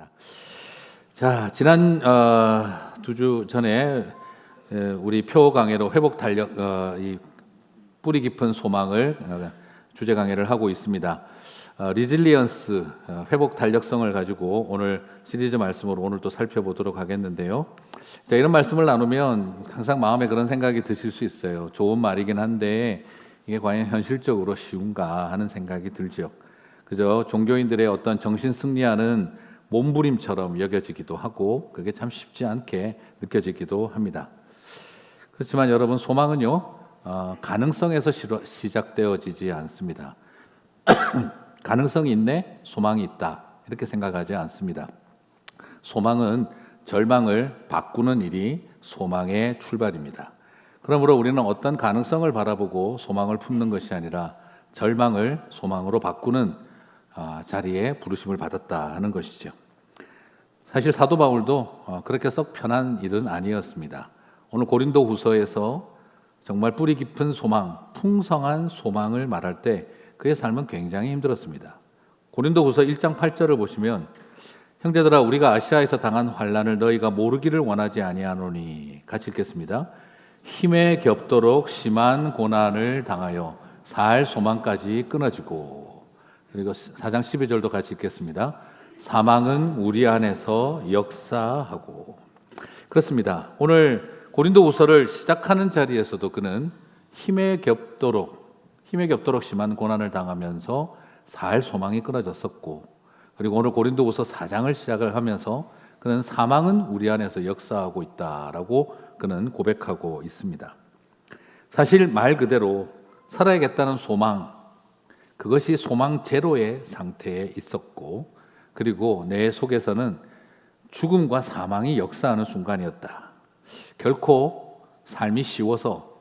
하겠습니다. 자, 지난 2주 전에 우리 표 강해로 회복 달력 이 뿌리 깊은 소망을 주제 강해를 하고 있습니다. 리질리언스 회복 달력성을 가지고 오늘 시리즈 말씀으로 오늘 또 살펴보도록 하겠는데요. 자, 이런 말씀을 나누면 항상 마음에 그런 생각이 드실 수 있어요. 좋은 말이긴 한데 이게 과연 현실적으로 쉬운가 하는 생각이 들죠. 그저 종교인들의 어떤 정신 승리하는 몸부림처럼 여겨지기도 하고 그게 참 쉽지 않게 느껴지기도 합니다. 그렇지만 여러분, 소망은요 가능성에서 시작되어지지 않습니다. 가능성이 있네, 소망이 있다 이렇게 생각하지 않습니다. 소망은 절망을 바꾸는 일이 소망의 출발입니다. 그러므로 우리는 어떤 가능성을 바라보고 소망을 품는 것이 아니라 절망을 소망으로 바꾸는 자리에 부르심을 받았다 하는 것이죠. 사실 사도 바울도 그렇게 썩 편한 일은 아니었습니다. 오늘 고린도 후서에서 정말 뿌리 깊은 소망, 풍성한 소망을 말할 때 그의 삶은 굉장히 힘들었습니다. 고린도 후서 1장 8절을 보시면 형제들아, 우리가 아시아에서 당한 환난을 너희가 모르기를 원하지 아니하노니, 같이 읽겠습니다. 힘에 겹도록 심한 고난을 당하여 살 소망까지 끊어지고, 그리고 4장 12절도 같이 읽겠습니다. 사망은 우리 안에서 역사하고. 그렇습니다. 오늘 고린도 후서를 시작하는 자리에서도 그는 힘에 겹도록 심한 고난을 당하면서 살 소망이 끊어졌었고, 그리고 오늘 고린도 후서 4장을 시작을 하면서 그는 사망은 우리 안에서 역사하고 있다라고 그는 고백하고 있습니다. 사실 말 그대로 살아야겠다는 소망, 그것이 소망 제로의 상태에 있었고, 그리고 내 속에서는 죽음과 사망이 역사하는 순간이었다. 결코 삶이 쉬워서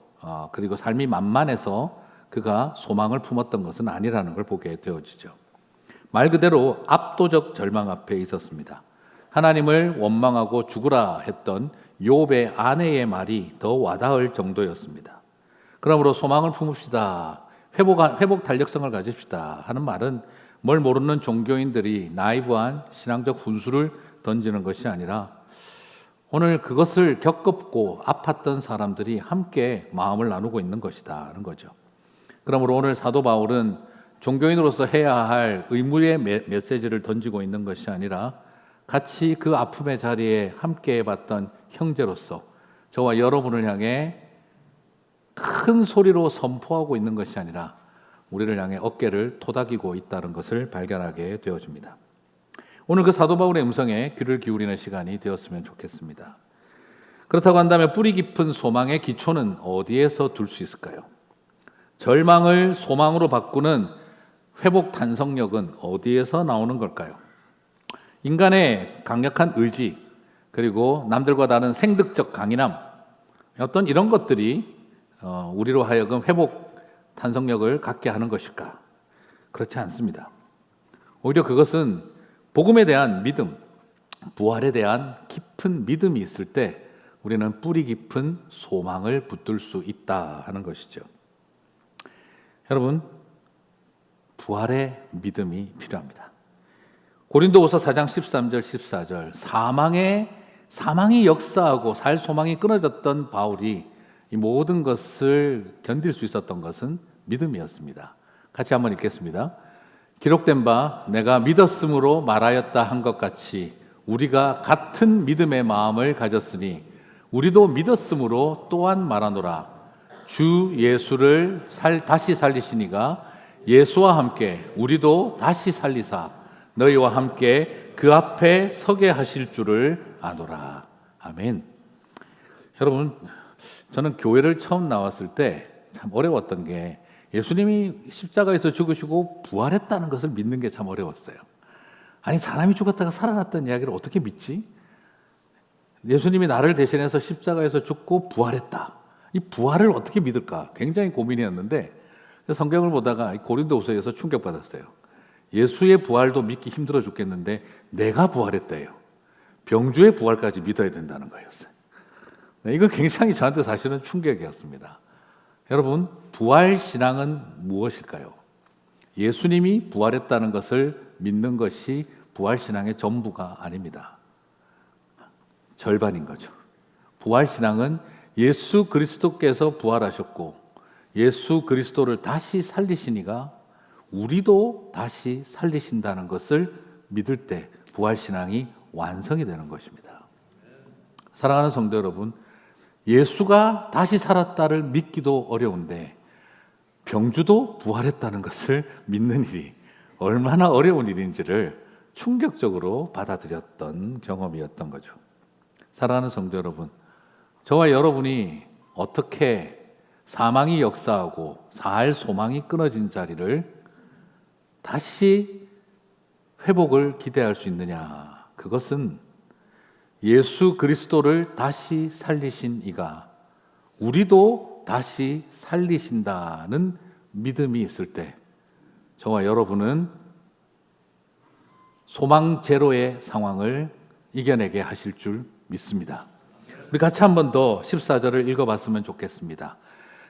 그리고 삶이 만만해서 그가 소망을 품었던 것은 아니라는 걸 보게 되어지죠. 말 그대로 압도적 절망 앞에 있었습니다. 하나님을 원망하고 죽으라 했던 욥의 아내의 말이 더 와닿을 정도였습니다. 그러므로 소망을 품읍시다, 회복 달력성을 가집시다 하는 말은 뭘 모르는 종교인들이 나이브한 신앙적 훈수를 던지는 것이 아니라 오늘 그것을 겪었고 아팠던 사람들이 함께 마음을 나누고 있는 것이다 하는 거죠. 그러므로 오늘 사도 바울은 종교인으로서 해야 할 의무의 메시지를 던지고 있는 것이 아니라 같이 그 아픔의 자리에 함께 해봤던 형제로서 저와 여러분을 향해 큰 소리로 선포하고 있는 것이 아니라 우리를 향해 어깨를 토닥이고 있다는 것을 발견하게 되어집니다. 오늘 그 사도 바울의 음성에 귀를 기울이는 시간이 되었으면 좋겠습니다. 그렇다고 한다면 뿌리 깊은 소망의 기초는 어디에서 둘 수 있을까요? 절망을 소망으로 바꾸는 회복 탄성력은 어디에서 나오는 걸까요? 인간의 강력한 의지, 그리고 남들과 다른 생득적 강인함, 어떤 이런 것들이 우리로 하여금 회복 탄성력을 갖게 하는 것일까? 그렇지 않습니다. 오히려 그것은 복음에 대한 믿음, 부활에 대한 깊은 믿음이 있을 때 우리는 뿌리 깊은 소망을 붙들 수 있다 하는 것이죠. 여러분, 부활의 믿음이 필요합니다. 고린도후서 4장 13절 14절 사망이 역사하고 살 소망이 끊어졌던 바울이 이 모든 것을 견딜 수 있었던 것은 믿음이었습니다. 같이 한번 읽겠습니다. 기록된 바 내가 믿었으므로 말하였다 한 것 같이 우리가 같은 믿음의 마음을 가졌으니 우리도 믿었으므로 또한 말하노라. 주 예수를 다시 살리시니가 예수와 함께 우리도 다시 살리사 너희와 함께 그 앞에 서게 하실 줄을 아노라. 아멘. 여러분, 저는 교회를 처음 나왔을 때 참 어려웠던 게 예수님이 십자가에서 죽으시고 부활했다는 것을 믿는 게 참 어려웠어요. 아니, 사람이 죽었다가 살아났다는 이야기를 어떻게 믿지? 예수님이 나를 대신해서 십자가에서 죽고 부활했다. 이 부활을 어떻게 믿을까? 굉장히 고민이었는데 성경을 보다가 고린도후서에서 충격받았어요. 예수의 부활도 믿기 힘들어 죽겠는데 내가 부활했대요. 병주의 부활까지 믿어야 된다는 거였어요. 이거 굉장히 저한테 사실은 충격이었습니다. 여러분, 부활신앙은 무엇일까요? 예수님이 부활했다는 것을 믿는 것이 부활신앙의 전부가 아닙니다. 절반인 거죠. 부활신앙은 예수 그리스도께서 부활하셨고 예수 그리스도를 다시 살리시니가 우리도 다시 살리신다는 것을 믿을 때 부활신앙이 완성이 되는 것입니다. 사랑하는 성도 여러분, 예수가 다시 살았다를 믿기도 어려운데 병주도 부활했다는 것을 믿는 일이 얼마나 어려운 일인지를 충격적으로 받아들였던 경험이었던 거죠. 사랑하는 성도 여러분, 저와 여러분이 어떻게 사망이 역사하고 사할 소망이 끊어진 자리를 다시 회복을 기대할 수 있느냐? 그것은 예수 그리스도를 다시 살리신 이가 우리도 다시 살리신다는 믿음이 있을 때 저와 여러분은 소망 제로의 상황을 이겨내게 하실 줄 믿습니다. 우리 같이 한 번 더 14절을 읽어봤으면 좋겠습니다.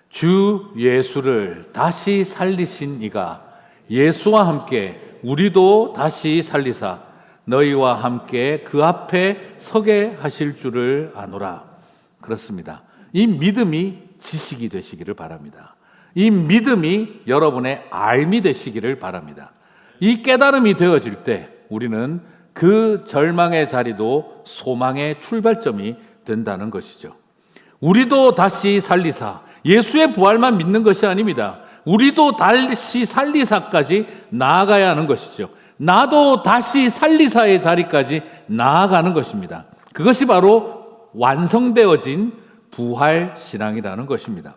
주 예수를 다시 살리신 이가 예수와 함께 우리도 다시 살리사 너희와 함께 그 앞에 서게 하실 줄을 아노라. 그렇습니다. 이 믿음이 지식이 되시기를 바랍니다. 이 믿음이 여러분의 알미 되시기를 바랍니다. 이 깨달음이 되어질 때 우리는 그 절망의 자리도 소망의 출발점이 된다는 것이죠. 우리도 다시 살리사, 예수의 부활만 믿는 것이 아닙니다. 우리도 다시 살리사까지 나아가야 하는 것이죠. 나도 다시 살리사의 자리까지 나아가는 것입니다. 그것이 바로 완성되어진 부활신앙이라는 것입니다.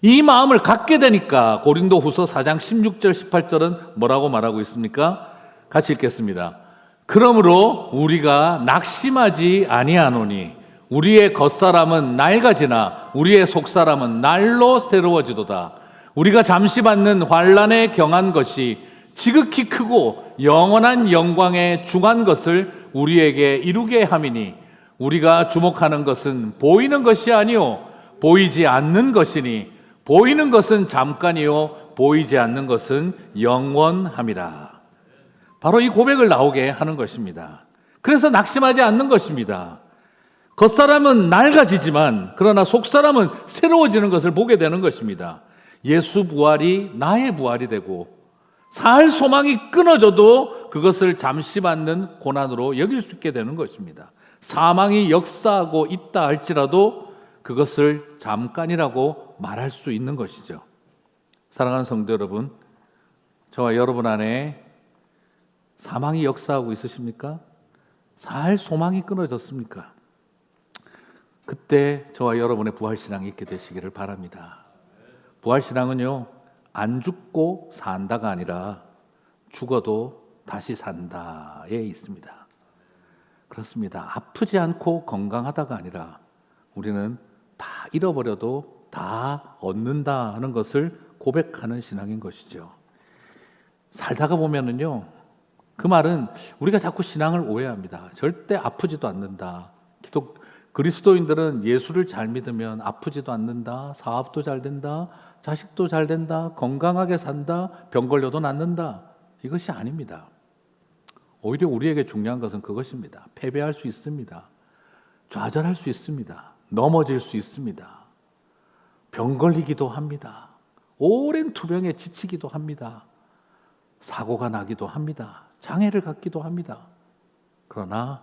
이 마음을 갖게 되니까 고린도후서 4장 16절 18절은 뭐라고 말하고 있습니까? 같이 읽겠습니다. 그러므로 우리가 낙심하지 아니하노니 우리의 겉사람은 낡아지나 우리의 속사람은 날로 새로워지도다. 우리가 잠시 받는 환난에 경한 것이 지극히 크고 영원한 영광에 중한 것을 우리에게 이루게 함이니 우리가 주목하는 것은 보이는 것이 아니요 보이지 않는 것이니 보이는 것은 잠깐이요 보이지 않는 것은 영원함이라. 바로 이 고백을 나오게 하는 것입니다. 그래서 낙심하지 않는 것입니다. 겉사람은 낡아지지만 그러나 속사람은 새로워지는 것을 보게 되는 것입니다. 예수 부활이 나의 부활이 되고 살 소망이 끊어져도 그것을 잠시 받는 고난으로 여길 수 있게 되는 것입니다. 사망이 역사하고 있다 할지라도 그것을 잠깐이라고 말할 수 있는 것이죠. 사랑하는 성도 여러분, 저와 여러분 안에 사망이 역사하고 있으십니까? 살 소망이 끊어졌습니까? 그때 저와 여러분의 부활신앙이 있게 되시기를 바랍니다. 부활신앙은요, 안 죽고 산다가 아니라 죽어도 다시 산다에 있습니다. 그렇습니다. 아프지 않고 건강하다가 아니라 우리는 다 잃어버려도 다 얻는다 하는 것을 고백하는 신앙인 것이죠. 살다가 보면은요, 그 말은 우리가 자꾸 신앙을 오해합니다. 절대 아프지도 않는다. 그리스도인들은 예수를 잘 믿으면 아프지도 않는다. 사업도 잘 된다. 자식도 잘 된다. 건강하게 산다. 병 걸려도 낫는다. 이것이 아닙니다. 오히려 우리에게 중요한 것은 그것입니다. 패배할 수 있습니다. 좌절할 수 있습니다. 넘어질 수 있습니다. 병 걸리기도 합니다. 오랜 투병에 지치기도 합니다. 사고가 나기도 합니다. 장애를 갖기도 합니다. 그러나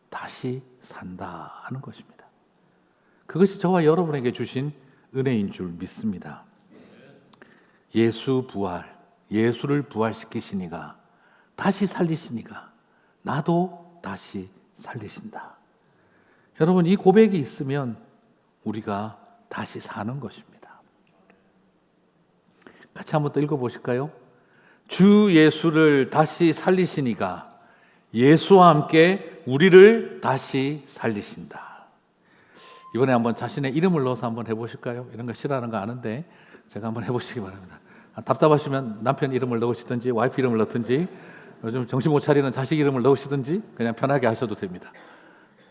다시 산다 하는 것입니다. 그것이 저와 여러분에게 주신 은혜인 줄 믿습니다. 예수 부활, 예수를 부활시키시니가 다시 살리시니가 나도 다시 살리신다. 여러분, 이 고백이 있으면 우리가 다시 사는 것입니다. 같이 한번 더 읽어보실까요? 주 예수를 다시 살리시니가 예수와 함께 우리를 다시 살리신다. 이번에 한번 자신의 이름을 넣어서 한번 해보실까요? 이런 거 싫어하는 거 아는데 제가 한번 해보시기 바랍니다. 답답하시면 남편 이름을 넣으시든지 와이프 이름을 넣든지 요즘 정신 못 차리는 자식 이름을 넣으시든지 그냥 편하게 하셔도 됩니다.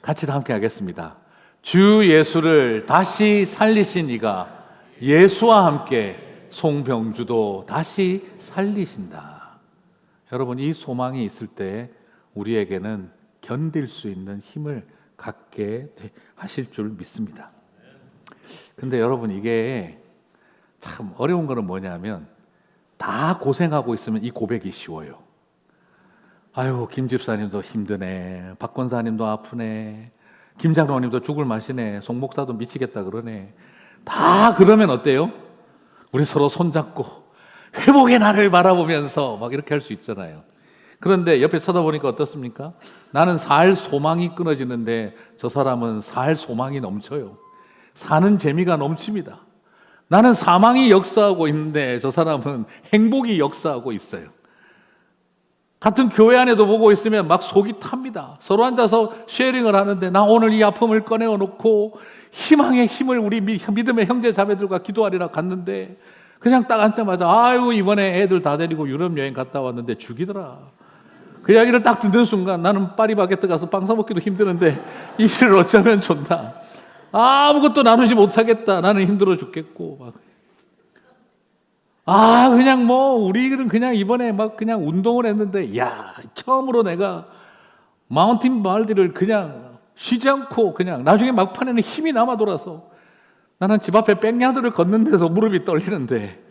같이 다 함께 하겠습니다. 주 예수를 다시 살리신 이가 예수와 함께 송병주도 다시 살리신다. 여러분, 이 소망이 있을 때 우리에게는 견딜 수 있는 힘을 갖게 하실 줄 믿습니다. 근데 여러분, 이게 참 어려운 거는 뭐냐면 다 고생하고 있으면 이 고백이 쉬워요. 아유, 김 집사님도 힘드네, 박 권사님도 아프네, 김 장로님도 죽을 맛이네, 송 목사도 미치겠다 그러네. 다 그러면 어때요? 우리 서로 손잡고 회복의 날을 바라보면서 막 이렇게 할 수 있잖아요. 그런데 옆에 쳐다보니까 어떻습니까? 나는 살 소망이 끊어지는데 저 사람은 살 소망이 넘쳐요. 사는 재미가 넘칩니다. 나는 사망이 역사하고 있는데 저 사람은 행복이 역사하고 있어요. 같은 교회 안에도 보고 있으면 막 속이 탑니다. 서로 앉아서 쉐어링을 하는데 나 오늘 이 아픔을 꺼내어 놓고 희망의 힘을 우리 믿음의 형제 자매들과 기도하리라 갔는데 그냥 딱 앉자마자 아유, 이번에 애들 다 데리고 유럽 여행 갔다 왔는데 죽이더라. 그 이야기를 딱 듣는 순간 나는 파리바게뜨 가서 빵 사먹기도 힘드는데 이 일을 어쩌면 좋나. 아무것도 나누지 못하겠다. 나는 힘들어 죽겠고 막. 그냥 우리는 그냥 이번에 막 그냥 운동을 했는데, 야, 처음으로 내가 마운틴 발디를 그냥 쉬지 않고 그냥 나중에 막판에는 힘이 남아 돌아서 나는 집 앞에 백야드를 걷는 데서 무릎이 떨리는데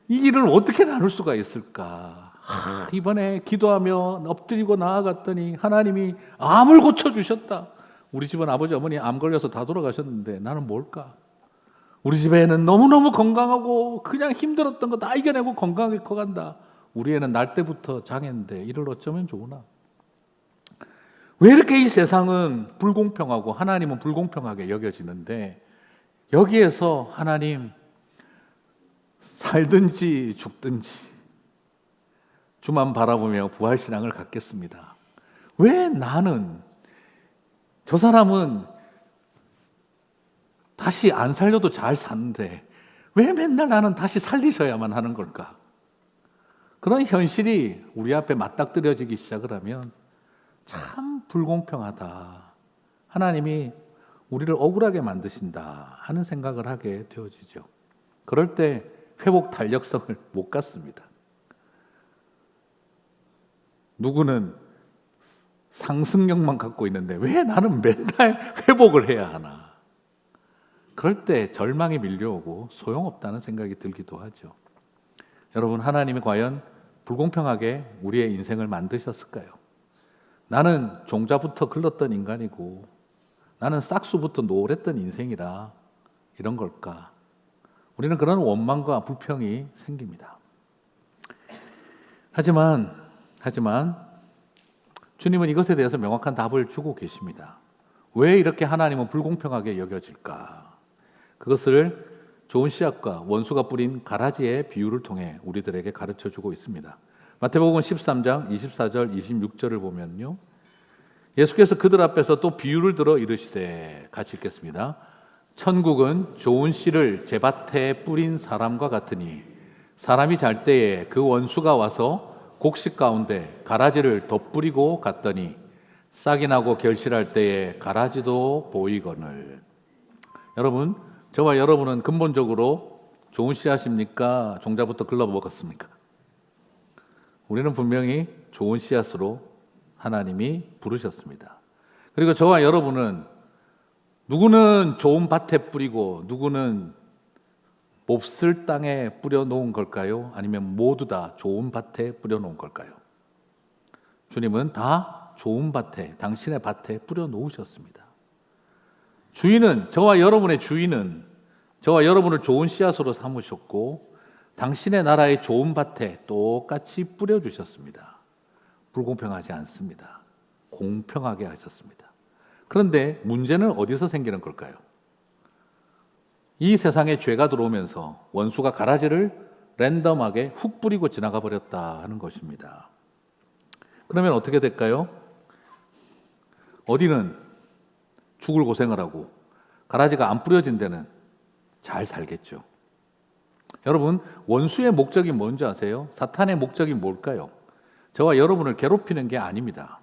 이 일을 어떻게 나눌 수가 있을까? 이번에 기도하며 엎드리고 나아갔더니 하나님이 암을 고쳐주셨다. 우리 집은 아버지 어머니 암 걸려서 다 돌아가셨는데 나는 뭘까? 우리 집 애는 너무너무 건강하고 그냥 힘들었던 거 다 이겨내고 건강하게 커간다. 우리 애는 날 때부터 장애인데 이를 어쩌면 좋으나. 왜 이렇게 이 세상은 불공평하고 하나님은 불공평하게 여겨지는데 여기에서 하나님 살든지 죽든지 주만 바라보며 부활신앙을 갖겠습니다. 왜 나는 저 사람은 다시 안 살려도 잘 사는데 왜 맨날 나는 다시 살리셔야만 하는 걸까? 그런 현실이 우리 앞에 맞닥뜨려지기 시작을 하면 참 불공평하다. 하나님이 우리를 억울하게 만드신다 하는 생각을 하게 되어지죠. 그럴 때 회복 탄력성을 못 갖습니다. 누구는 상승력만 갖고 있는데 왜 나는 맨날 회복을 해야 하나? 그럴 때 절망이 밀려오고 소용없다는 생각이 들기도 하죠. 여러분, 하나님이 과연 불공평하게 우리의 인생을 만드셨을까요? 나는 종자부터 글렀던 인간이고 나는 싹수부터 노랬던 인생이라 이런 걸까? 우리는 그런 원망과 불평이 생깁니다. 하지만 주님은 이것에 대해서 명확한 답을 주고 계십니다. 왜 이렇게 하나님은 불공평하게 여겨질까? 그것을 좋은 씨앗과 원수가 뿌린 가라지의 비유를 통해 우리들에게 가르쳐주고 있습니다. 마태복음 13장 24절 26절을 보면요, 예수께서 그들 앞에서 또 비유를 들어 이르시되, 같이 읽겠습니다. 천국은 좋은 씨를 제 밭에 뿌린 사람과 같으니 사람이 잘 때에 그 원수가 와서 곡식 가운데 가라지를 덧뿌리고 갔더니 싹이 나고 결실할 때에 가라지도 보이거늘. 여러분, 저와 여러분은 근본적으로 좋은 씨앗입니까? 종자부터 글러 먹었습니까? 우리는 분명히 좋은 씨앗으로 하나님이 부르셨습니다. 그리고 저와 여러분은 누구는 좋은 밭에 뿌리고 누구는 몹쓸 땅에 뿌려놓은 걸까요? 아니면 모두 다 좋은 밭에 뿌려놓은 걸까요? 주님은 다 좋은 밭에, 당신의 밭에 뿌려놓으셨습니다. 주인은, 저와 여러분의 주인은 저와 여러분을 좋은 씨앗으로 삼으셨고 당신의 나라의 좋은 밭에 똑같이 뿌려주셨습니다. 불공평하지 않습니다. 공평하게 하셨습니다. 그런데 문제는 어디서 생기는 걸까요? 이 세상에 죄가 들어오면서 원수가 가라지를 랜덤하게 훅 뿌리고 지나가 버렸다 하는 것입니다. 그러면 어떻게 될까요? 어디는 죽을 고생을 하고 가라지가 안 뿌려진 데는 잘 살겠죠. 여러분, 원수의 목적이 뭔지 아세요? 사탄의 목적이 뭘까요? 저와 여러분을 괴롭히는 게 아닙니다.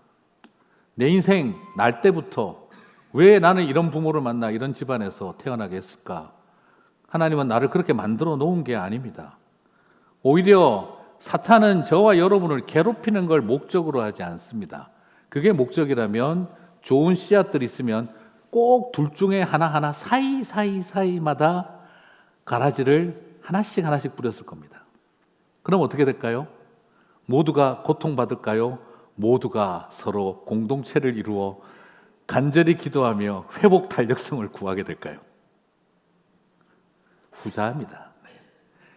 내 인생 날 때부터 왜 나는 이런 부모를 만나 이런 집안에서 태어나게 했을까? 하나님은 나를 그렇게 만들어 놓은 게 아닙니다. 오히려 사탄은 저와 여러분을 괴롭히는 걸 목적으로 하지 않습니다. 그게 목적이라면 좋은 씨앗들이 있으면 꼭 둘 중에 하나하나 사이마다 가라지를 하나씩 뿌렸을 겁니다. 그럼 어떻게 될까요? 모두가 고통받을까요? 모두가 서로 공동체를 이루어 간절히 기도하며 회복 탄력성을 구하게 될까요? 후자입니다. 네.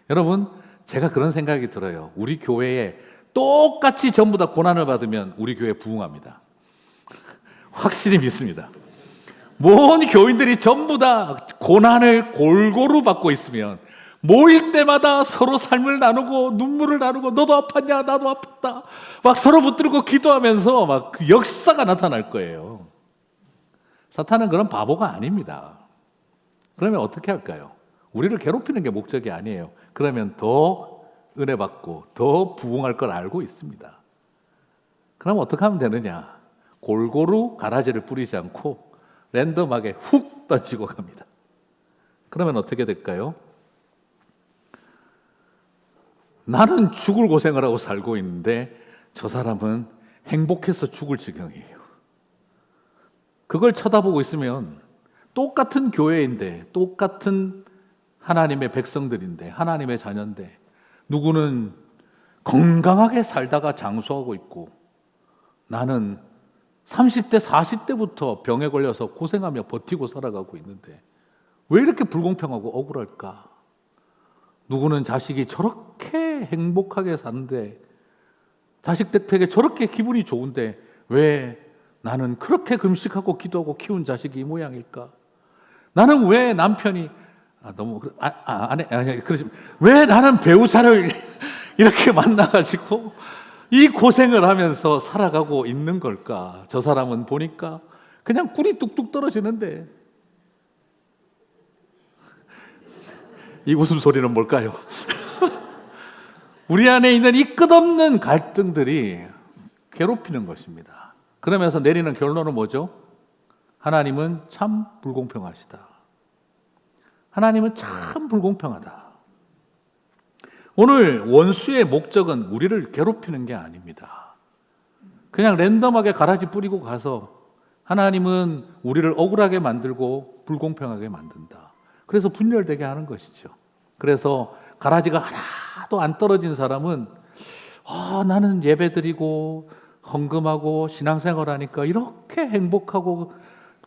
여러분, 제가 그런 생각이 들어요. 우리 교회에 똑같이 전부 다 고난을 받으면 우리 교회 부흥합니다. 확실히 믿습니다. 모든 교인들이 전부 다 고난을 골고루 받고 있으면 모일 때마다 서로 삶을 나누고 눈물을 나누고 너도 아팠냐 나도 아팠다 막 서로 붙들고 기도하면서 막 그 역사가 나타날 거예요. 사탄은 그런 바보가 아닙니다. 그러면 어떻게 할까요? 우리를 괴롭히는 게 목적이 아니에요. 그러면 더 은혜 받고 더 부흥할 걸 알고 있습니다. 그럼 어떻게 하면 되느냐? 골고루 가라지를 뿌리지 않고 랜덤하게 훅 던지고 갑니다. 그러면 어떻게 될까요? 나는 죽을 고생을 하고 살고 있는데 저 사람은 행복해서 죽을 지경이에요. 그걸 쳐다보고 있으면 똑같은 교회인데 똑같은 하나님의 백성들인데 하나님의 자녀인데 누구는 건강하게 살다가 장수하고 있고 나는 30대 40대부터 병에 걸려서 고생하며 버티고 살아가고 있는데 왜 이렇게 불공평하고 억울할까? 누구는 자식이 저렇게 행복하게 사는데 자식들에게 저렇게 기분이 좋은데 왜 나는 그렇게 금식하고 기도하고 키운 자식이 이 모양일까? 나는 왜 남편이 왜 나는 배우자를 이렇게 만나가지고 이 고생을 하면서 살아가고 있는 걸까? 저 사람은 보니까 그냥 꿀이 뚝뚝 떨어지는데 이 웃음소리는 뭘까요? 우리 안에 있는 이 끝없는 갈등들이 괴롭히는 것입니다. 그러면서 내리는 결론은 뭐죠? 하나님은 참 불공평하시다. 하나님은 참 불공평하다. 오늘 원수의 목적은 우리를 괴롭히는 게 아닙니다. 그냥 랜덤하게 가라지 뿌리고 가서 하나님은 우리를 억울하게 만들고 불공평하게 만든다. 그래서 분열되게 하는 것이죠. 그래서 가라지가 하나도 안 떨어진 사람은 나는 예배드리고 헌금하고 신앙생활하니까 이렇게 행복하고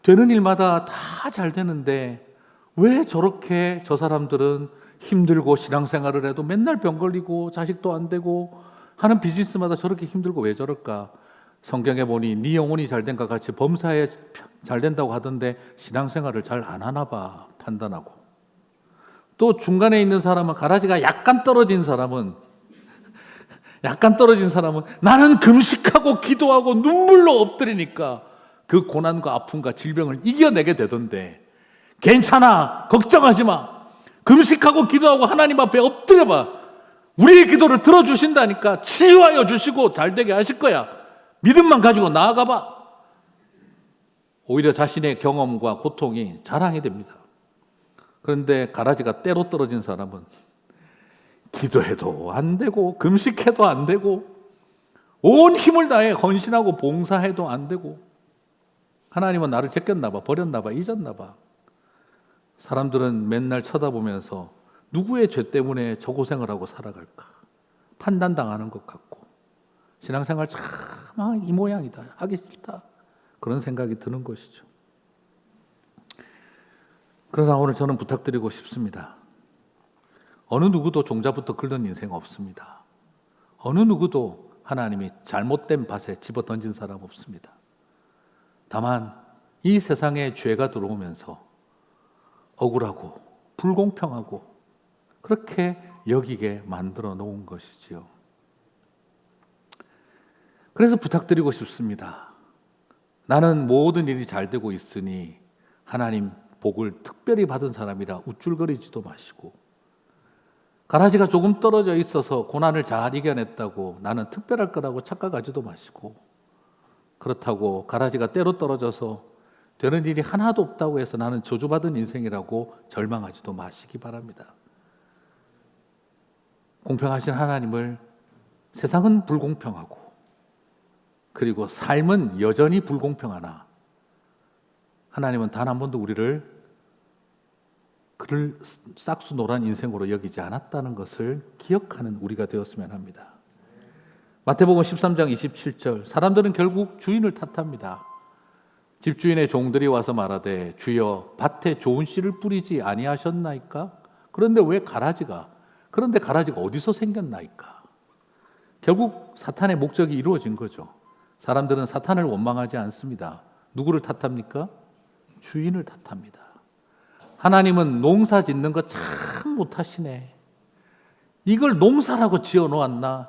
되는 일마다 다 잘 되는데 왜 저렇게 저 사람들은 힘들고 신앙생활을 해도 맨날 병 걸리고 자식도 안 되고 하는 비즈니스마다 저렇게 힘들고 왜 저럴까? 성경에 보니 네 영혼이 잘 된과 같이 범사에 잘 된다고 하던데 신앙생활을 잘 안 하나 봐 판단하고 또 중간에 있는 사람은 가라지가 약간 떨어진 사람은 나는 금식하고 기도하고 눈물로 엎드리니까 그 고난과 아픔과 질병을 이겨내게 되던데 괜찮아 걱정하지 마 금식하고 기도하고 하나님 앞에 엎드려봐 우리의 기도를 들어주신다니까 치유하여 주시고 잘되게 하실 거야 믿음만 가지고 나아가봐 오히려 자신의 경험과 고통이 자랑이 됩니다. 그런데 가라지가 때로 떨어진 사람은 기도해도 안 되고 금식해도 안 되고 온 힘을 다해 헌신하고 봉사해도 안 되고 하나님은 나를 제꼈나 봐 버렸나 봐 잊었나 봐 사람들은 맨날 쳐다보면서 누구의 죄 때문에 저 고생을 하고 살아갈까 판단당하는 것 같고 신앙생활 참 이 모양이다 하기 싫다 그런 생각이 드는 것이죠. 그러나 오늘 저는 부탁드리고 싶습니다. 어느 누구도 종자부터 긁는 인생 없습니다. 어느 누구도 하나님이 잘못된 밭에 집어 던진 사람 없습니다. 다만 이 세상에 죄가 들어오면서 억울하고 불공평하고 그렇게 여기게 만들어 놓은 것이지요. 그래서 부탁드리고 싶습니다. 나는 모든 일이 잘 되고 있으니 하나님 복을 특별히 받은 사람이라 우쭐거리지도 마시고 가라지가 조금 떨어져 있어서 고난을 잘 이겨냈다고 나는 특별할 거라고 착각하지도 마시고 그렇다고 가라지가 때로 떨어져서 되는 일이 하나도 없다고 해서 나는 저주받은 인생이라고 절망하지도 마시기 바랍니다. 공평하신 하나님을 세상은 불공평하고 그리고 삶은 여전히 불공평하나 하나님은 단 한 번도 우리를 그를 싹수노란 인생으로 여기지 않았다는 것을 기억하는 우리가 되었으면 합니다. 마태복음 13장 27절, 사람들은 결국 주인을 탓합니다. 집주인의 종들이 와서 말하되 주여 밭에 좋은 씨를 뿌리지 아니하셨나이까? 그런데 가라지가 어디서 생겼나이까? 결국 사탄의 목적이 이루어진 거죠. 사람들은 사탄을 원망하지 않습니다. 누구를 탓합니까? 주인을 탓합니다. 하나님은 농사 짓는 거 참 못하시네. 이걸 농사라고 지어 놓았나?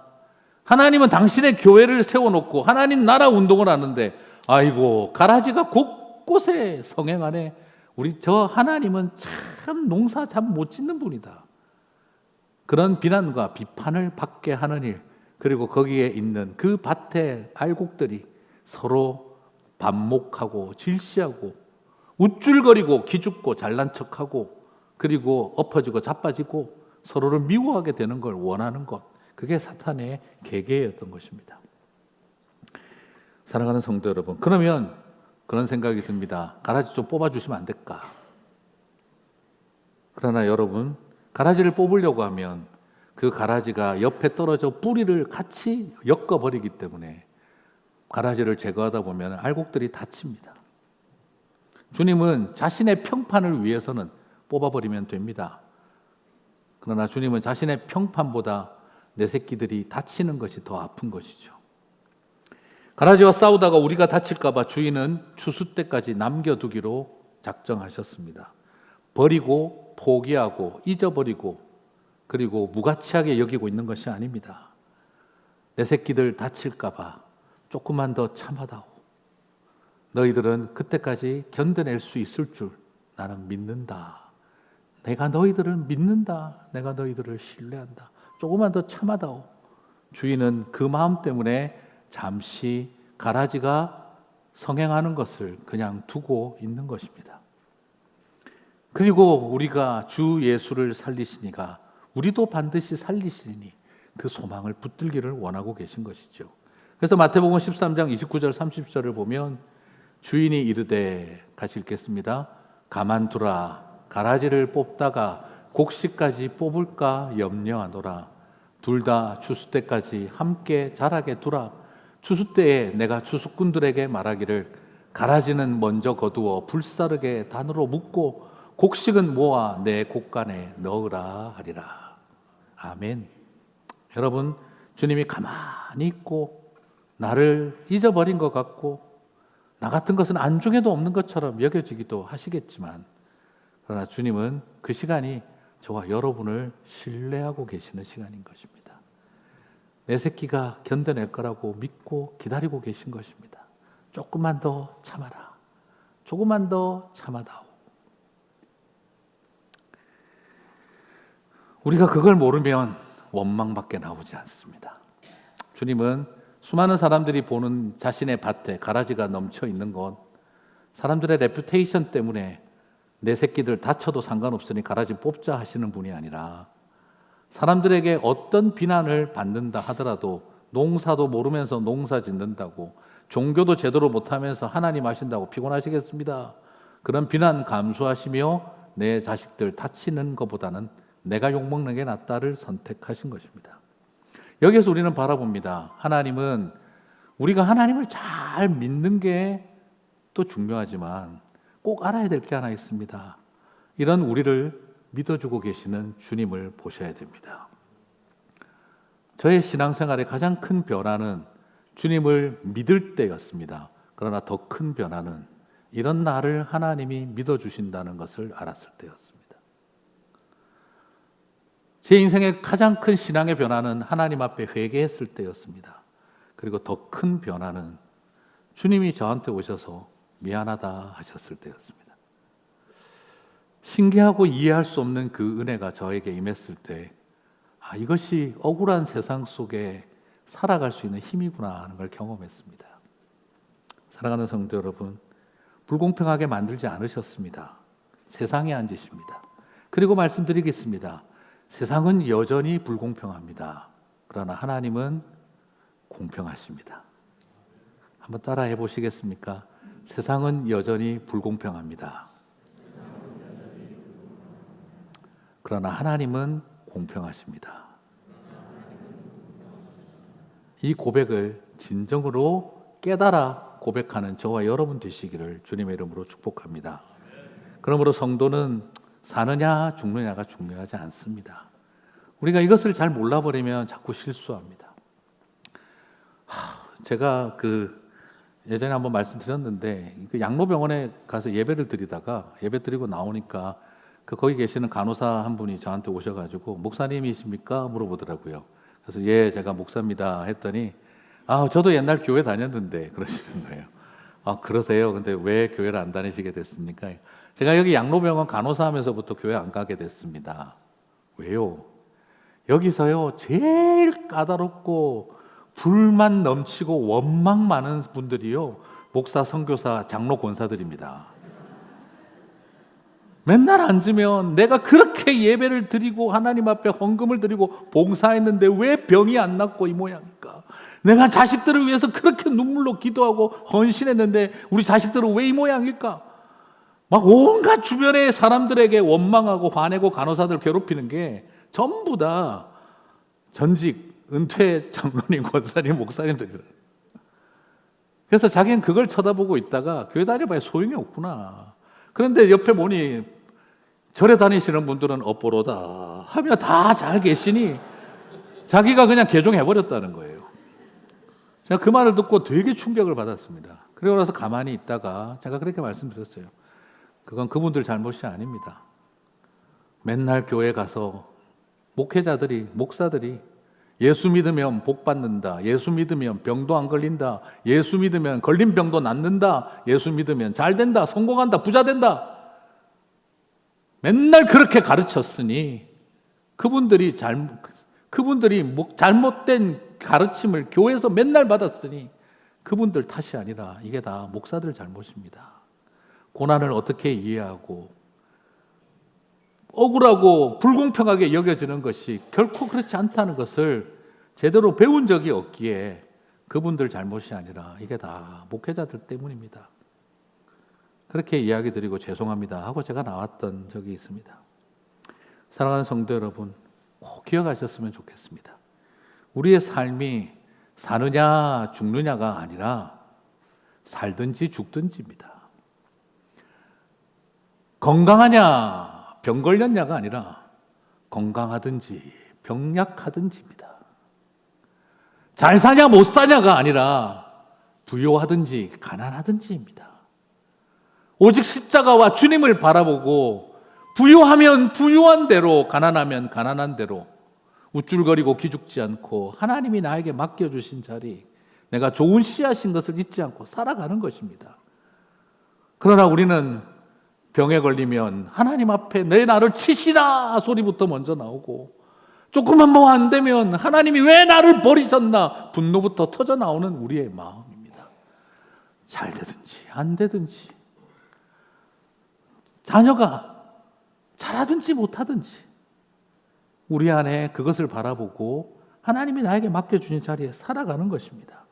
하나님은 당신의 교회를 세워놓고 하나님 나라 운동을 하는데 아이고 가라지가 곳곳에 성행하네. 우리 저 하나님은 참 농사 참 못 짓는 분이다. 그런 비난과 비판을 받게 하는 일, 그리고 거기에 있는 그 밭의 알곡들이 서로 반목하고 질시하고 우쭐거리고 기죽고 잘난 척하고 그리고 엎어지고 자빠지고 서로를 미워하게 되는 걸 원하는 것, 그게 사탄의 계계였던 것입니다. 사랑하는 성도 여러분, 그러면 그런 생각이 듭니다. 가라지 좀 뽑아주시면 안 될까? 그러나 여러분, 가라지를 뽑으려고 하면 그 가라지가 옆에 떨어져 뿌리를 같이 엮어버리기 때문에 가라지를 제거하다 보면 알곡들이 다칩니다. 주님은 자신의 평판을 위해서는 뽑아버리면 됩니다. 그러나 주님은 자신의 평판보다 내 새끼들이 다치는 것이 더 아픈 것이죠. 가라지와 싸우다가 우리가 다칠까 봐 주인은 추수 때까지 남겨두기로 작정하셨습니다. 버리고 포기하고 잊어버리고 그리고 무가치하게 여기고 있는 것이 아닙니다. 내 새끼들 다칠까 봐 조금만 더 참아다오. 너희들은 그때까지 견뎌낼 수 있을 줄 나는 믿는다. 내가 너희들을 믿는다. 내가 너희들을 신뢰한다. 조금만 더 참아다오. 주인은 그 마음 때문에 잠시 가라지가 성행하는 것을 그냥 두고 있는 것입니다. 그리고 우리가 주 예수를 살리시니가 우리도 반드시 살리시니 그 소망을 붙들기를 원하고 계신 것이죠. 그래서 마태복음 13장 29절 30절을 보면 주인이 이르되, 같이 읽겠습니다. 가만두라. 가라지를 뽑다가 곡식까지 뽑을까 염려하노라. 둘 다 추수 때까지 함께 자라게 두라. 추수 때에 내가 추수꾼들에게 말하기를 가라지는 먼저 거두어 불사르게 단으로 묶고 곡식은 모아 내 곡간에 넣으라 하리라. 아멘. 여러분, 주님이 가만히 있고 나를 잊어버린 것 같고 나 같은 것은 안중에도 없는 것처럼 여겨지기도 하시겠지만, 그러나 주님은 그 시간이 저와 여러분을 신뢰하고 계시는 시간인 것입니다. 내 새끼가 견뎌낼 거라고 믿고 기다리고 계신 것입니다. 조금만 더 참아라. 조금만 더 참아다오. 우리가 그걸 모르면 원망밖에 나오지 않습니다. 주님은 수많은 사람들이 보는 자신의 밭에 가라지가 넘쳐 있는 건 사람들의 레퓨테이션 때문에 내 새끼들 다쳐도 상관없으니 가라지 뽑자 하시는 분이 아니라 사람들에게 어떤 비난을 받는다 하더라도 농사도 모르면서 농사 짓는다고, 종교도 제대로 못하면서 하나님 하신다고 피곤하시겠습니다. 그런 비난 감수하시며 내 자식들 다치는 것보다는 내가 욕먹는 게 낫다를 선택하신 것입니다. 여기서 우리는 바라봅니다. 하나님은 우리가 하나님을 잘 믿는 게 또 중요하지만 꼭 알아야 될 게 하나 있습니다. 이런 우리를 믿어주고 계시는 주님을 보셔야 됩니다. 저의 신앙생활의 가장 큰 변화는 주님을 믿을 때였습니다. 그러나 더 큰 변화는 이런 나를 하나님이 믿어주신다는 것을 알았을 때였습니다. 제 인생의 가장 큰 신앙의 변화는 하나님 앞에 회개했을 때였습니다. 그리고 더 큰 변화는 주님이 저한테 오셔서 미안하다 하셨을 때였습니다. 신기하고 이해할 수 없는 그 은혜가 저에게 임했을 때, 이것이 억울한 세상 속에 살아갈 수 있는 힘이구나 하는 걸 경험했습니다. 사랑하는 성도 여러분, 불공평하게 만들지 않으셨습니다. 세상에 앉으십니다. 그리고 말씀드리겠습니다. 세상은 여전히 불공평합니다. 그러나 하나님은 공평하십니다. 한번 따라해 보시겠습니까? 세상은 여전히 불공평합니다. 그러나 하나님은 공평하십니다. 이 고백을 진정으로 깨달아 고백하는 저와 여러분 되시기를 주님의 이름으로 축복합니다. 그러므로 성도는 사느냐 죽느냐가 중요하지 않습니다. 우리가 이것을 잘 몰라버리면 자꾸 실수합니다. 제가 예전에 한번 말씀드렸는데 양로병원에 가서 예배를 드리다가 예배 드리고 나오니까 거기 계시는 간호사 한 분이 저한테 오셔가지고 목사님이십니까? 물어보더라고요. 그래서 예, 제가 목사입니다 했더니 저도 옛날 교회 다녔는데 그러시는 거예요. 그러세요? 근데 왜 교회를 안 다니시게 됐습니까? 제가 여기 양로병원 간호사 하면서부터 교회 안 가게 됐습니다. 왜요? 여기서요 제일 까다롭고 불만 넘치고 원망 많은 분들이요 목사, 선교사, 장로, 권사들입니다. 맨날 앉으면 내가 그렇게 예배를 드리고 하나님 앞에 헌금을 드리고 봉사했는데 왜 병이 안 낫고 이 모양일까? 내가 자식들을 위해서 그렇게 눈물로 기도하고 헌신했는데 우리 자식들은 왜 이 모양일까? 막 온갖 주변의 사람들에게 원망하고 화내고 간호사들 괴롭히는 게 전부 다 전직 은퇴 장로님, 권사님, 목사님들이라. 그래서 자기는 그걸 쳐다보고 있다가 교회 다녀봐야 소용이 없구나. 그런데 옆에 보니 절에 다니시는 분들은 업보로다 하며 다 잘 계시니 자기가 그냥 개종해버렸다는 거예요. 제가 그 말을 듣고 되게 충격을 받았습니다. 그러고 나서 가만히 있다가 제가 그렇게 말씀드렸어요. 그건 그분들 잘못이 아닙니다. 맨날 교회 가서 목회자들이, 목사들이 예수 믿으면 복 받는다. 예수 믿으면 병도 안 걸린다. 예수 믿으면 걸린 병도 낫는다. 예수 믿으면 잘 된다. 성공한다. 부자 된다. 맨날 그렇게 가르쳤으니 그분들이 잘못된 가르침을 교회에서 맨날 받았으니 그분들 탓이 아니라 이게 다 목사들 잘못입니다. 고난을 어떻게 이해하고 억울하고 불공평하게 여겨지는 것이 결코 그렇지 않다는 것을 제대로 배운 적이 없기에 그분들 잘못이 아니라 이게 다 목회자들 때문입니다. 그렇게 이야기 드리고 죄송합니다 하고 제가 나왔던 적이 있습니다. 사랑하는 성도 여러분, 꼭 기억하셨으면 좋겠습니다. 우리의 삶이 사느냐 죽느냐가 아니라 살든지 죽든지입니다. 건강하냐 병 걸렸냐가 아니라 건강하든지 병약하든지입니다. 잘 사냐 못 사냐가 아니라 부요하든지 가난하든지입니다. 오직 십자가와 주님을 바라보고 부유하면 부유한 대로, 가난하면 가난한 대로 우쭐거리고 기죽지 않고 하나님이 나에게 맡겨주신 자리, 내가 좋은 씨앗인 것을 잊지 않고 살아가는 것입니다. 그러나 우리는 병에 걸리면 하나님 앞에 내 나를 치시라 소리부터 먼저 나오고, 조금만 뭐 안 되면 하나님이 왜 나를 버리셨나 분노부터 터져 나오는 우리의 마음입니다. 잘 되든지 안 되든지, 자녀가 잘하든지 못하든지 우리 안에 그것을 바라보고 하나님이 나에게 맡겨주신 자리에 살아가는 것입니다.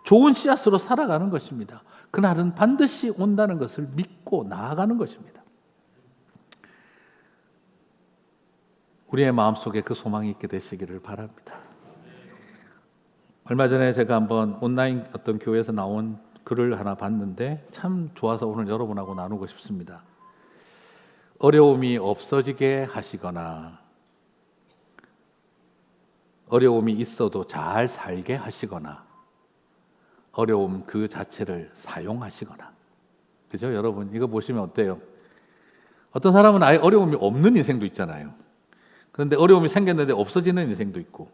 좋은 씨앗으로 살아가는 것입니다. 그날은 반드시 온다는 것을 믿고 나아가는 것입니다. 우리의 마음속에 그 소망이 있게 되시기를 바랍니다. 얼마 전에 제가 한번 온라인 어떤 교회에서 나온 글을 하나 봤는데 참 좋아서 오늘 여러분하고 나누고 싶습니다. 어려움이 없어지게 하시거나 어려움이 있어도 잘 살게 하시거나 어려움 그 자체를 사용하시거나. 그죠? 여러분 이거 보시면 어때요? 어떤 사람은 아예 어려움이 없는 인생도 있잖아요. 그런데 어려움이 생겼는데 없어지는 인생도 있고,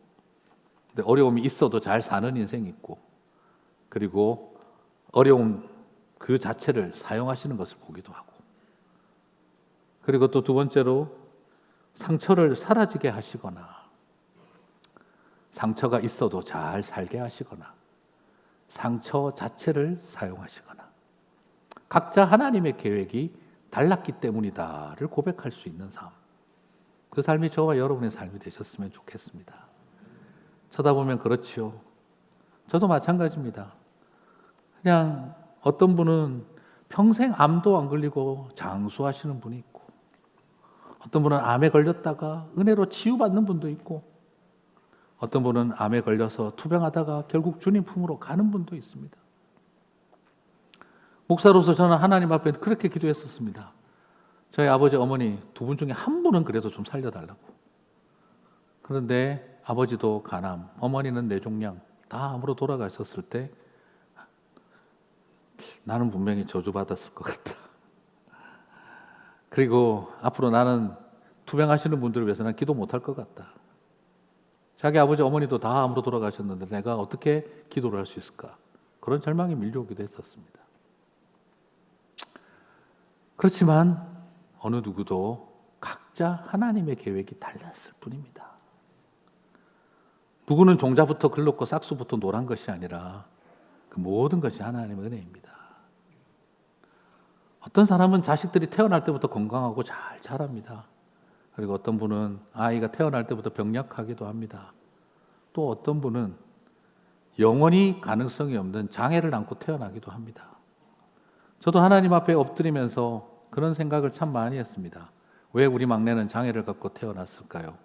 근데 어려움이 있어도 잘 사는 인생이 있고, 그리고 어려움 그 자체를 사용하시는 것을 보기도 하고, 그리고 또 두 번째로 상처를 사라지게 하시거나 상처가 있어도 잘 살게 하시거나 상처 자체를 사용하시거나, 각자 하나님의 계획이 달랐기 때문이다를 고백할 수 있는 삶, 그 삶이 저와 여러분의 삶이 되셨으면 좋겠습니다. 쳐다보면 그렇지요. 저도 마찬가지입니다. 그냥 어떤 분은 평생 암도 안 걸리고 장수하시는 분이 있고, 어떤 분은 암에 걸렸다가 은혜로 치유받는 분도 있고, 어떤 분은 암에 걸려서 투병하다가 결국 주님 품으로 가는 분도 있습니다. 목사로서 저는 하나님 앞에 그렇게 기도했었습니다. 저희 아버지, 어머니 두 분 중에 한 분은 그래도 좀 살려달라고. 그런데 아버지도 간암, 어머니는 뇌종양, 다 암으로 돌아가셨을 때 나는 분명히 저주받았을 것 같다. 그리고 앞으로 나는 투병하시는 분들을 위해서는 기도 못할 것 같다. 자기 아버지, 어머니도 다 암으로 돌아가셨는데 내가 어떻게 기도를 할 수 있을까? 그런 절망이 밀려오기도 했었습니다. 그렇지만 어느 누구도 각자 하나님의 계획이 달랐을 뿐입니다. 누구는 종자부터 글렀고 싹수부터 노란 것이 아니라 그 모든 것이 하나님의 은혜입니다. 어떤 사람은 자식들이 태어날 때부터 건강하고 잘 자랍니다. 그리고 어떤 분은 아이가 태어날 때부터 병약하기도 합니다. 또 어떤 분은 영원히 가능성이 없는 장애를 안고 태어나기도 합니다. 저도 하나님 앞에 엎드리면서 그런 생각을 참 많이 했습니다. 왜 우리 막내는 장애를 갖고 태어났을까요?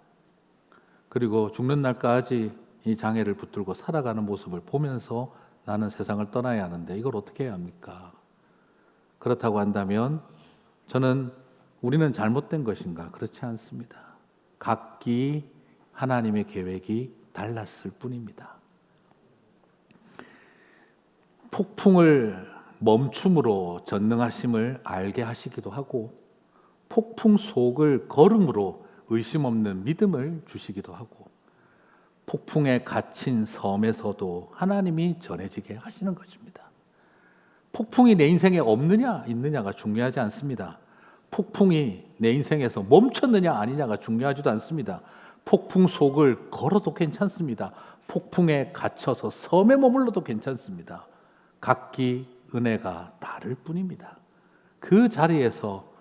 그리고 죽는 날까지 이 장애를 붙들고 살아가는 모습을 보면서 나는 세상을 떠나야 하는데 이걸 어떻게 해야 합니까? 그렇다고 한다면 저는 우리는 잘못된 것인가? 그렇지 않습니다. 각기 하나님의 계획이 달랐을 뿐입니다. 폭풍을 멈춤으로 전능하심을 알게 하시기도 하고, 폭풍 속을 걸음으로 의심 없는 믿음을 주시기도 하고, 폭풍에 갇힌 섬에서도 하나님이 전해지게 하시는 것입니다. 폭풍이 내 인생에 없느냐 있느냐가 중요하지 않습니다. 폭풍이 내 인생에서 멈췄느냐 아니냐가 중요하지도 않습니다. 폭풍 속을 걸어도 괜찮습니다. 폭풍에 갇혀서 섬에 머물러도 괜찮습니다. 각기 은혜가 다를 뿐입니다. 그 자리에서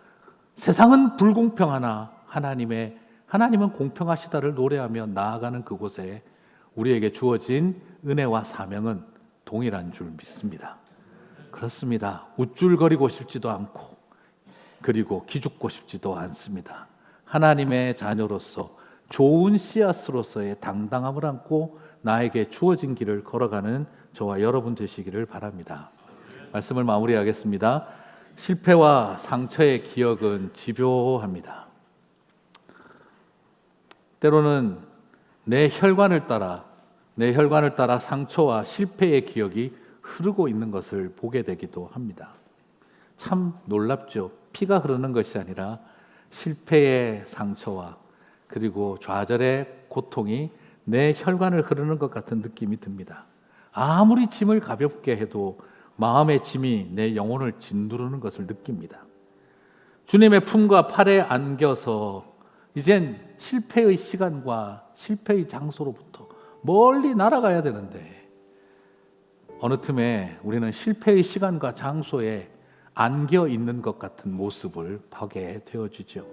세상은 불공평하나 하나님은 공평하시다를 노래하며 나아가는 그곳에 우리에게 주어진 은혜와 사명은 동일한 줄 믿습니다. 그렇습니다. 우쭐거리고 싶지도 않고 그리고 기죽고 싶지도 않습니다. 하나님의 자녀로서 좋은 씨앗으로서의 당당함을 안고 나에게 주어진 길을 걸어가는 저와 여러분 되시기를 바랍니다. 말씀을 마무리하겠습니다. 실패와 상처의 기억은 집요합니다. 때로는 내 혈관을 따라 상처와 실패의 기억이 흐르고 있는 것을 보게 되기도 합니다. 참 놀랍죠. 피가 흐르는 것이 아니라 실패의 상처와 그리고 좌절의 고통이 내 혈관을 흐르는 것 같은 느낌이 듭니다. 아무리 짐을 가볍게 해도 마음의 짐이 내 영혼을 짓누르는 것을 느낍니다. 주님의 품과 팔에 안겨서 이젠 실패의 시간과 실패의 장소로부터 멀리 날아가야 되는데 어느 틈에 우리는 실패의 시간과 장소에 안겨 있는 것 같은 모습을 보게 되어지죠.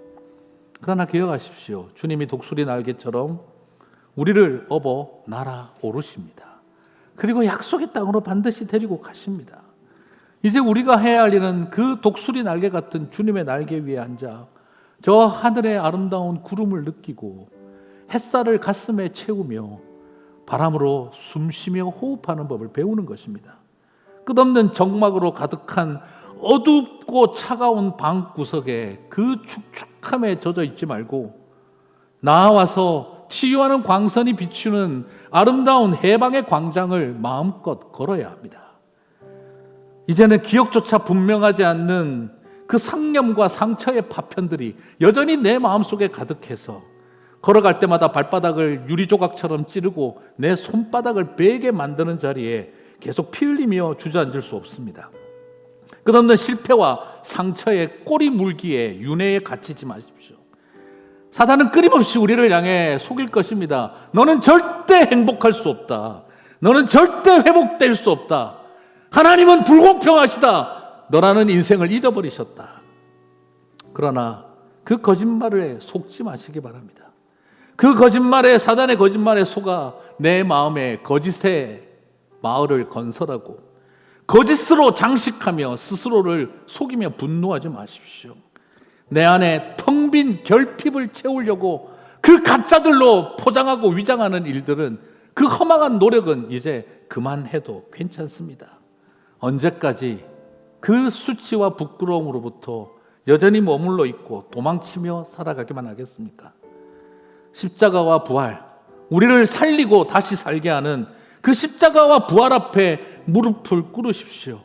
그러나 기억하십시오. 주님이 독수리 날개처럼 우리를 업어 날아오르십니다. 그리고 약속의 땅으로 반드시 데리고 가십니다. 이제 우리가 해야 할 일은 그 독수리 날개 같은 주님의 날개 위에 앉아 저 하늘의 아름다운 구름을 느끼고 햇살을 가슴에 채우며 바람으로 숨쉬며 호흡하는 법을 배우는 것입니다. 끝없는 적막으로 가득한 어둡고 차가운 방구석에 그 축축함에 젖어 있지 말고 나와서 치유하는 광선이 비추는 아름다운 해방의 광장을 마음껏 걸어야 합니다. 이제는 기억조차 분명하지 않는 그 상념과 상처의 파편들이 여전히 내 마음속에 가득해서 걸어갈 때마다 발바닥을 유리조각처럼 찌르고 내 손바닥을 베게 만드는 자리에 계속 피 흘리며 주저앉을 수 없습니다. 끝없는 실패와 상처의 꼬리 물기에 윤회에 갇히지 마십시오. 사단은 끊임없이 우리를 향해 속일 것입니다. 너는 절대 행복할 수 없다. 너는 절대 회복될 수 없다. 하나님은 불공평하시다. 너라는 인생을 잊어버리셨다. 그러나 그 거짓말에 속지 마시기 바랍니다. 그 거짓말에, 사단의 거짓말에 속아 내 마음에 거짓의 마을을 건설하고 거짓으로 장식하며 스스로를 속이며 분노하지 마십시오. 내 안에 텅 빈 결핍을 채우려고 그 가짜들로 포장하고 위장하는 일들은, 그 허망한 노력은 이제 그만해도 괜찮습니다. 언제까지 그 수치와 부끄러움으로부터 여전히 머물러 있고 도망치며 살아가기만 하겠습니까? 십자가와 부활, 우리를 살리고 다시 살게 하는 그 십자가와 부활 앞에 무릎을 꿇으십시오.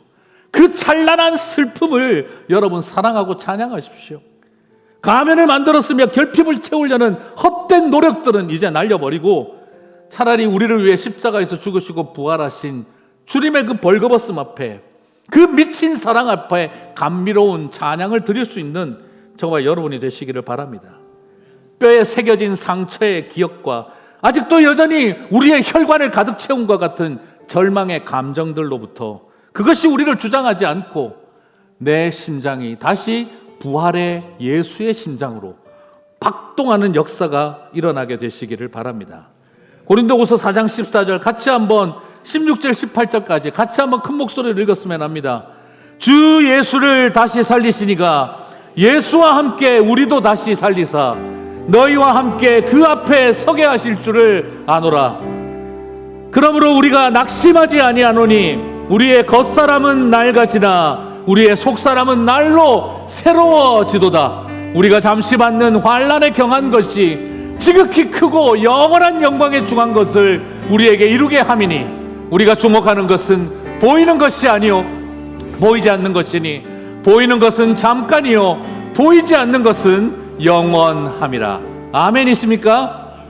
그 찬란한 슬픔을 여러분 사랑하고 찬양하십시오. 가면을 만들었으며 결핍을 채우려는 헛된 노력들은 이제 날려버리고 차라리 우리를 위해 십자가에서 죽으시고 부활하신 주님의 그 벌거벗음 앞에, 그 미친 사랑 앞에 감미로운 찬양을 드릴 수 있는 저와 여러분이 되시기를 바랍니다. 뼈에 새겨진 상처의 기억과 아직도 여전히 우리의 혈관을 가득 채운과 같은 절망의 감정들로부터, 그것이 우리를 주장하지 않고 내 심장이 다시 부활의 예수의 심장으로 박동하는 역사가 일어나게 되시기를 바랍니다. 고린도후서 4장 14절 같이 한번, 16절 18절까지 같이 한번 큰 목소리로 읽었으면 합니다. 주 예수를 다시 살리시니가 예수와 함께 우리도 다시 살리사 너희와 함께 그 앞에 서게 하실 줄을 아노라. 그러므로 우리가 낙심하지 아니하노니 우리의 겉사람은 낡아지나 우리의 속사람은 날로 새로워지도다. 우리가 잠시 받는 환난에 경한 것이 지극히 크고 영원한 영광에 중한 것을 우리에게 이루게 함이니, 우리가 주목하는 것은 보이는 것이 아니요 보이지 않는 것이니, 보이는 것은 잠깐이요 보이지 않는 것은 영원함이라. 아멘이십니까?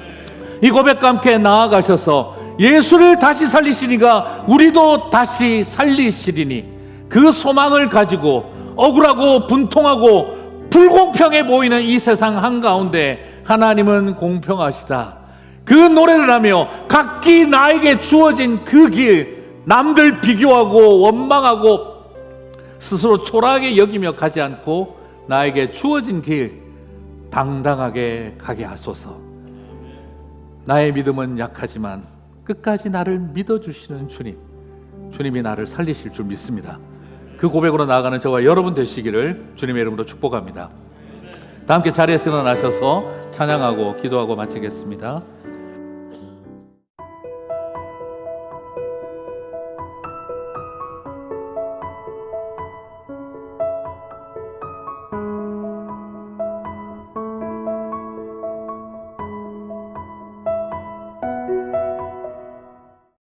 이 고백과 함께 나아가셔서 예수를 다시 살리시니가 우리도 다시 살리시리니, 그 소망을 가지고 억울하고 분통하고 불공평해 보이는 이 세상 한가운데 하나님은 공평하시다, 그 노래를 하며 각기 나에게 주어진 그 길, 남들 비교하고 원망하고 스스로 초라하게 여기며 가지 않고 나에게 주어진 길 당당하게 가게 하소서. 나의 믿음은 약하지만 끝까지 나를 믿어주시는 주님, 주님이 나를 살리실 줄 믿습니다. 그 고백으로 나아가는 저와 여러분 되시기를 주님의 이름으로 축복합니다. 다 함께 자리에서 일어나셔서 찬양하고 기도하고 마치겠습니다.